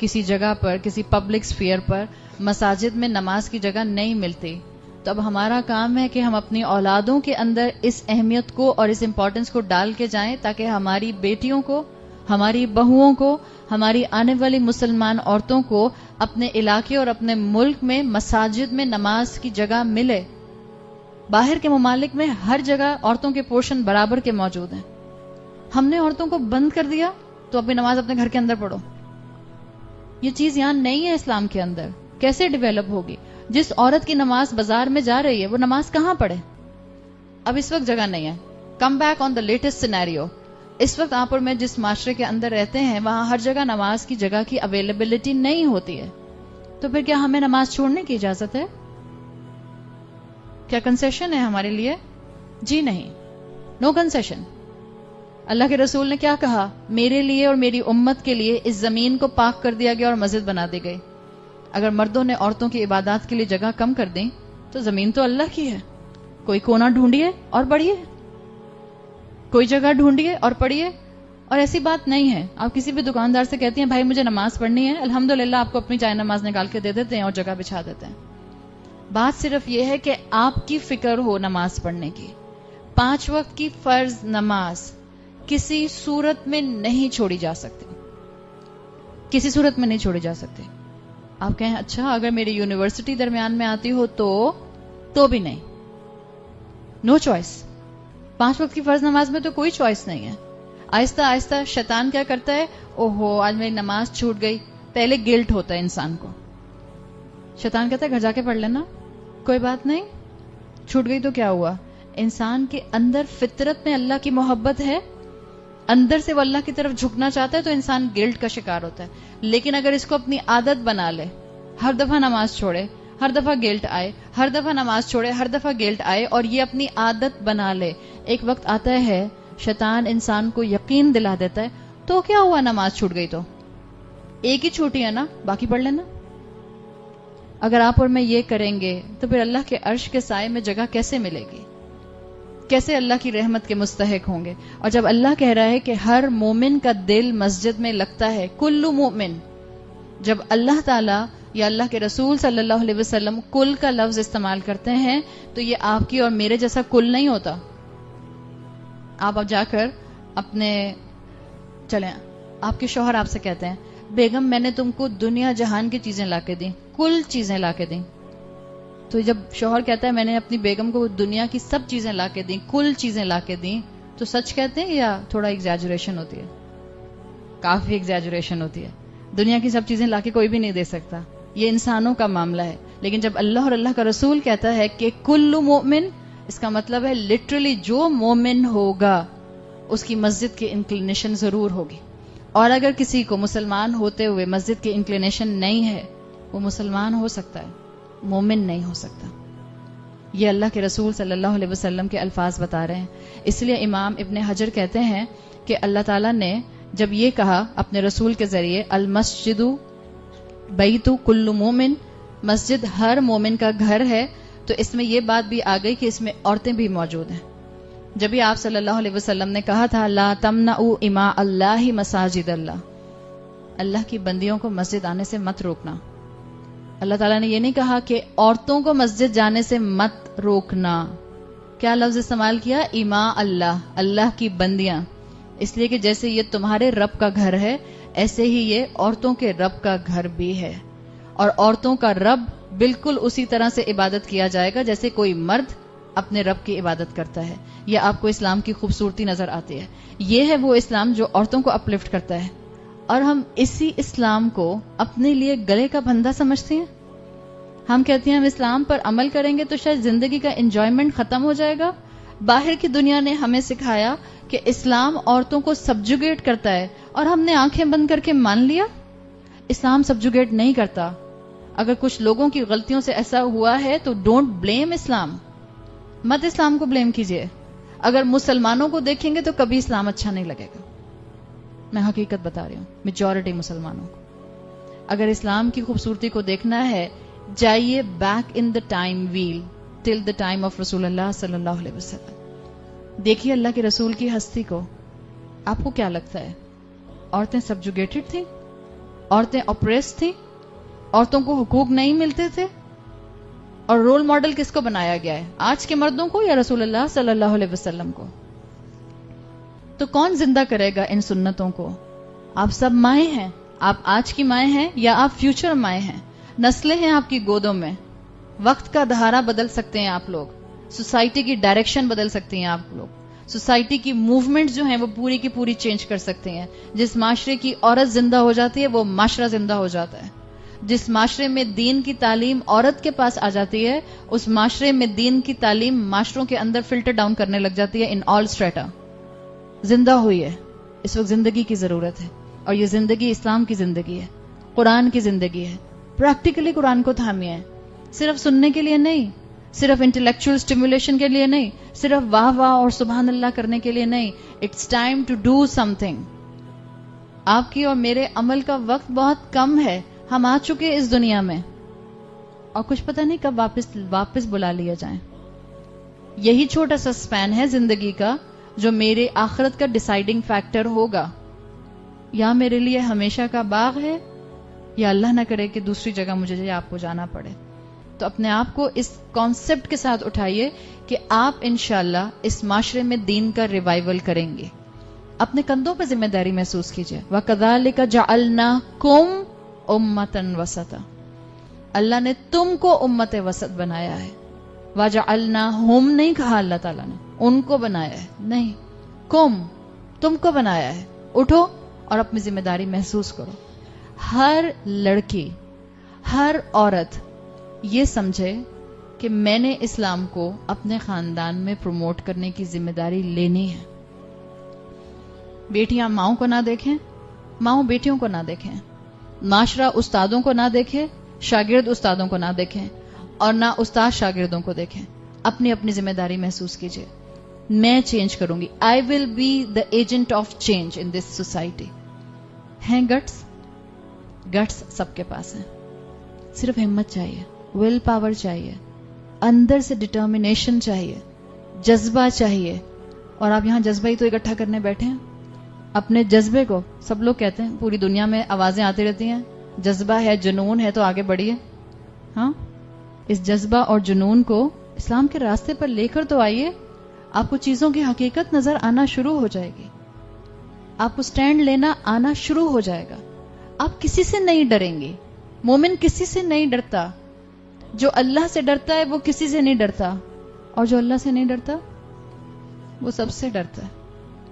کسی جگہ پر, کسی پبلک سفیئر پر مساجد میں نماز کی جگہ نہیں ملتی, تو اب ہمارا کام ہے کہ ہم اپنی اولادوں کے اندر اس اہمیت کو اور اس امپورٹنس کو ڈال کے جائیں, تاکہ ہماری بیٹیوں کو, ہماری بہوؤں کو, ہماری آنے والی مسلمان عورتوں کو اپنے علاقے اور اپنے ملک میں مساجد میں نماز کی جگہ ملے. باہر کے ممالک میں ہر جگہ عورتوں کے پورشن برابر کے موجود ہیں. ہم نے عورتوں کو بند کر دیا تو اپنی نماز اپنے گھر کے اندر پڑھو. یہ چیز یہاں نہیں ہے اسلام کے اندر. کیسے ڈیولپ ہوگی؟ جس عورت کی نماز بازار میں جا رہی ہے وہ نماز کہاں پڑھے؟ اب اس وقت جگہ نہیں ہے. Come back on the latest scenario. اس وقت آپ اور میں جس معاشرے کے اندر رہتے ہیں وہاں ہر جگہ نماز کی جگہ کی اویلیبلٹی نہیں ہوتی ہے. تو پھر کیا ہمیں نماز چھوڑنے کی اجازت ہے؟ کیا کنسیشن ہے ہمارے لیے؟ جی نہیں, نو کنسیشن. اللہ کے رسول نے کیا کہا؟ میرے لیے اور میری امت کے لیے اس زمین کو پاک کر دیا گیا اور مسجد بنا دی گئی. اگر مردوں نے عورتوں کی عبادات کے لیے جگہ کم کر دی تو زمین تو اللہ کی ہے. کوئی کونا ڈھونڈیے اور پڑھیے, کوئی جگہ ڈھونڈیے اور پڑھیے. اور ایسی بات نہیں ہے آپ کسی بھی دکاندار سے کہتی ہیں بھائی مجھے نماز پڑھنی ہے, الحمدللہ آپ کو اپنی چائے نماز نکال کے دے دیتے ہیں اور جگہ بچھا دیتے ہیں. بات صرف یہ ہے کہ آپ کی فکر ہو نماز پڑھنے کی. 5 وقت کی فرض نماز کسی صورت میں نہیں چھوڑی جا سکتی, کسی صورت میں نہیں چھوڑی جا سکتی. آپ کہیں اچھا اگر میری یونیورسٹی درمیان میں آتی ہو تو بھی نہیں, نو چوائس. 5 وقت کی فرض نماز میں تو کوئی چوائس نہیں ہے. آہستہ آہستہ شیطان کیا کرتا ہے, اوہو آج میری نماز چھوٹ گئی. پہلے گلٹ ہوتا ہے انسان کو. شیطان کہتا ہے گھر جا کے پڑھ لینا, کوئی بات نہیں, چھوٹ گئی تو کیا ہوا. انسان کے اندر فطرت میں اللہ کی محبت ہے, اندر سے وہ اللہ کی طرف جھکنا چاہتا ہے, تو انسان گلٹ کا شکار ہوتا ہے. لیکن اگر اس کو اپنی عادت بنا لے, ہر دفعہ نماز چھوڑے, ہر دفعہ گلٹ آئے, ہر دفعہ نماز چھوڑے, ہر دفعہ گلٹ آئے, اور یہ اپنی عادت بنا لے, ایک وقت آتا ہے شیطان انسان کو یقین دلا دیتا ہے تو کیا ہوا نماز چھوٹ گئی تو ایک ہی چھوٹی ہے نا, باقی پڑھ لینا. اگر آپ اور میں یہ کریں گے تو پھر اللہ کے عرش کے سائے میں جگہ کیسے ملے گی؟ کیسے اللہ کی رحمت کے مستحق ہوں گے؟ اور جب اللہ کہہ رہا ہے کہ ہر مومن کا دل مسجد میں لگتا ہے, کل مومن, جب اللہ تعالیٰ یا اللہ کے رسول صلی اللہ علیہ وسلم کل کا لفظ استعمال کرتے ہیں تو یہ آپ کی اور میرے جیسا کل نہیں ہوتا. آپ اب جا کر اپنے چلیں, آپ کے شوہر آپ سے کہتے ہیں بیگم میں نے تم کو دنیا جہان کی چیزیں لا کے دیں, کل چیزیں لا کے دیں. تو جب شوہر کہتا ہے میں نے اپنی بیگم کو دنیا کی سب چیزیں لا کے دیں, کل چیزیں لا کے دیں, تو سچ کہتے ہیں یا تھوڑا ایگزیجریشن ہوتی ہے؟ کافی ایگزیجریشن ہوتی ہے. دنیا کی سب چیزیں لا کے کوئی بھی نہیں دے سکتا, یہ انسانوں کا معاملہ ہے. لیکن جب اللہ اور اللہ کا رسول کہتا ہے کہ کل مومن, اس کا مطلب ہے لٹرلی جو مومن ہوگا اس کی مسجد کی انکلینیشن ضرور ہوگی. اور اگر کسی کو مسلمان ہوتے ہوئے مسجد کی انکلینیشن نہیں ہے, وہ مسلمان ہو سکتا ہے, مومن نہیں ہو سکتا. یہ اللہ کے رسول صلی اللہ علیہ وسلم کے الفاظ بتا رہے ہیں. اس لیے امام ابن حجر کہتے ہیں کہ اللہ تعالیٰ نے جب یہ کہا اپنے رسول کے ذریعے المسجد بیت کل مومن, مسجد ہر مومن کا گھر ہے, تو اس میں یہ بات بھی آ گئی کہ اس میں عورتیں بھی موجود ہیں. جب بھی آپ صلی اللہ علیہ وسلم نے کہا تھا لا تمنعوا اماء اللہ مساجد اللہ, اللہ کی بندیوں کو مسجد آنے سے مت روکنا. اللہ تعالیٰ نے یہ نہیں کہا کہ عورتوں کو مسجد جانے سے مت روکنا. کیا لفظ استعمال کیا؟ اماء اللہ, اللہ کی بندیاں. اس لیے کہ جیسے یہ تمہارے رب کا گھر ہے ایسے ہی یہ عورتوں کے رب کا گھر بھی ہے. اور عورتوں کا رب بالکل اسی طرح سے عبادت کیا جائے گا جیسے کوئی مرد اپنے رب کی عبادت کرتا ہے. یہ آپ کو اسلام کی خوبصورتی نظر آتی ہے. یہ ہے وہ اسلام جو عورتوں کو اپلفٹ کرتا ہے, اور ہم اسی اسلام کو اپنے لیے گلے کا پھندا سمجھتے ہیں. ہم کہتے ہیں ہم اسلام پر عمل کریں گے تو شاید زندگی کا انجوائمنٹ ختم ہو جائے گا. باہر کی دنیا نے ہمیں سکھایا کہ اسلام عورتوں کو سبجوگیٹ کرتا ہے, اور ہم نے آنکھیں بند کر کے مان لیا. اسلام سبجوگیٹ نہیں کرتا. اگر کچھ لوگوں کی غلطیوں سے ایسا ہوا ہے تو ڈونٹ بلیم اسلام, مت اسلام کو بلیم کیجئے. اگر مسلمانوں کو دیکھیں گے تو کبھی اسلام اچھا نہیں لگے گا. میں حقیقت بتا رہی ہوں, میجورٹی مسلمانوں کو. اگر اسلام کی خوبصورتی کو دیکھنا ہے جائیے back in the time well till the time of رسول اللہ صلی اللہ علیہ وسلم. دیکھیے اللہ کے رسول کی ہستی کو. آپ کو کیا لگتا ہے عورتیں سبجوگیٹڈ تھیں؟ عورتیں اپریس تھیں, عورتوں کو حقوق نہیں ملتے تھے, اور رول ماڈل کس کو بنایا گیا ہے؟ آج کے مردوں کو یا رسول اللہ صلی اللہ علیہ وسلم کو؟ تو کون زندہ کرے گا ان سنتوں کو؟ آپ سب مائیں ہیں, آپ آج کی مائیں ہیں یا آپ فیوچر مائیں ہیں. نسلیں ہیں آپ کی گودوں میں. وقت کا دھارا بدل سکتے ہیں آپ لوگ, سوسائٹی کی ڈائریکشن بدل سکتے ہیں آپ لوگ, سوسائٹی کی موومنٹ جو ہیں وہ پوری کی پوری چینج کر سکتے ہیں. جس معاشرے کی عورت زندہ ہو جاتی ہے وہ معاشرہ زندہ ہو جاتا ہے. جس معاشرے میں دین کی تعلیم عورت کے پاس آ جاتی ہے, اس معاشرے میں دین کی تعلیم معاشروں کے اندر فلٹر ڈاؤن کرنے لگ جاتی ہے ان آل اسٹریٹا. زندہ ہوئی ہے. اس وقت زندگی کی ضرورت ہے, اور یہ زندگی اسلام کی زندگی ہے, قرآن کی زندگی ہے. پریکٹیکلی قرآن کو تھامیے ہیں, صرف سننے کے لیے نہیں, صرف انٹلیکچوئل اسٹیمولیشن کے لیے نہیں, صرف واہ واہ اور سبحان اللہ کرنے کے لیے نہیں. It's time to do something. آپ کی اور میرے عمل کا وقت بہت کم ہے. ہم آ چکے اس دنیا میں, اور کچھ پتہ نہیں کب واپس بلا لیا جائیں. یہی چھوٹا سا سپین ہے زندگی کا جو میرے آخرت کا ڈیسائیڈنگ فیکٹر ہوگا. یا میرے لیے ہمیشہ کا باغ ہے, یا اللہ نہ کرے کہ دوسری جگہ مجھے یا آپ کو جانا پڑے. تو اپنے آپ کو اس کانسیپٹ کے ساتھ اٹھائیے کہ آپ انشاءاللہ اس معاشرے میں دین کا ریوائول کریں گے. اپنے کندھوں پہ ذمہ داری محسوس کیجئے. وَكَذَلِكَ جَعَلْنَاكُمْ أُمَّةً وَسَطًا. اللہ نے تم کو امت وسط بنایا ہے. وَجَعَلْنَاهُمْ نہیں کہا اللہ تعالیٰ نے, ان کو بنایا ہے, نہیں, کم, تم کو بنایا ہے. اٹھو اور اپنی ذمہ داری محسوس کرو. ہر لڑکی, ہر عورت یہ سمجھے کہ میں نے اسلام کو اپنے خاندان میں پروموٹ کرنے کی ذمہ داری لینی ہے. بیٹیاں ماؤں کو نہ دیکھیں, ماؤں بیٹیوں کو نہ دیکھیں, معاشرہ استادوں کو نہ دیکھے, شاگرد استادوں کو نہ دیکھیں, اور نہ استاد شاگردوں کو دیکھیں. اپنی اپنی ذمہ داری محسوس کیجئے. میں چینج کروں گی. I will be the agent of change in this society. ہیں گٹس, گٹس سب کے پاس ہیں, صرف ہمت چاہیے, ول پاور چاہیے, اندر سے ڈٹرمنیشن چاہیے, جذبہ چاہیے. اور آپ یہاں جذبہ ہی تو اکٹھا کرنے بیٹھے ہیں. اپنے جذبے کو, سب لوگ کہتے ہیں, پوری دنیا میں آوازیں آتی رہتی ہیں, جذبہ ہے, جنون ہے, تو آگے بڑھیے. ہاں, اس جذبہ اور جنون کو اسلام کے راستے پر لے کر تو آئیے. آپ کو چیزوں کی حقیقت نظر آنا شروع ہو جائے گی. آپ کو سٹینڈ لینا آنا شروع ہو جائے گا. آپ کسی سے نہیں ڈریں گے. مومن کسی سے نہیں ڈرتا. جو اللہ سے ڈرتا ہے وہ کسی سے نہیں ڈرتا, اور جو اللہ سے نہیں ڈرتا وہ سب سے ڈرتا ہے.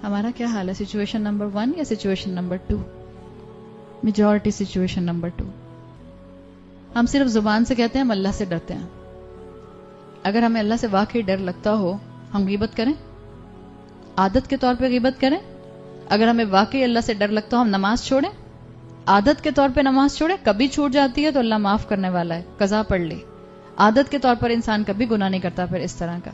ہمارا کیا حال ہے؟ سچویشن نمبر 1 یا situation number 2؟ Majority situation number 2. ہم صرف زبان سے کہتے ہیں ہم اللہ سے ڈرتے ہیں. اگر ہمیں اللہ سے واقعی ڈر لگتا ہو, ہم غیبت کریں, عادت کے طور پہ غیبت کریں. اگر ہمیں واقعی اللہ سے ڈر لگتا ہو, ہم نماز چھوڑیں, عادت کے طور پہ نماز چھوڑیں. کبھی چھوٹ جاتی ہے تو اللہ معاف کرنے والا ہے, قضا پڑھ لی. عادت کے طور پر انسان کبھی گناہ نہیں کرتا پھر اس طرح کا.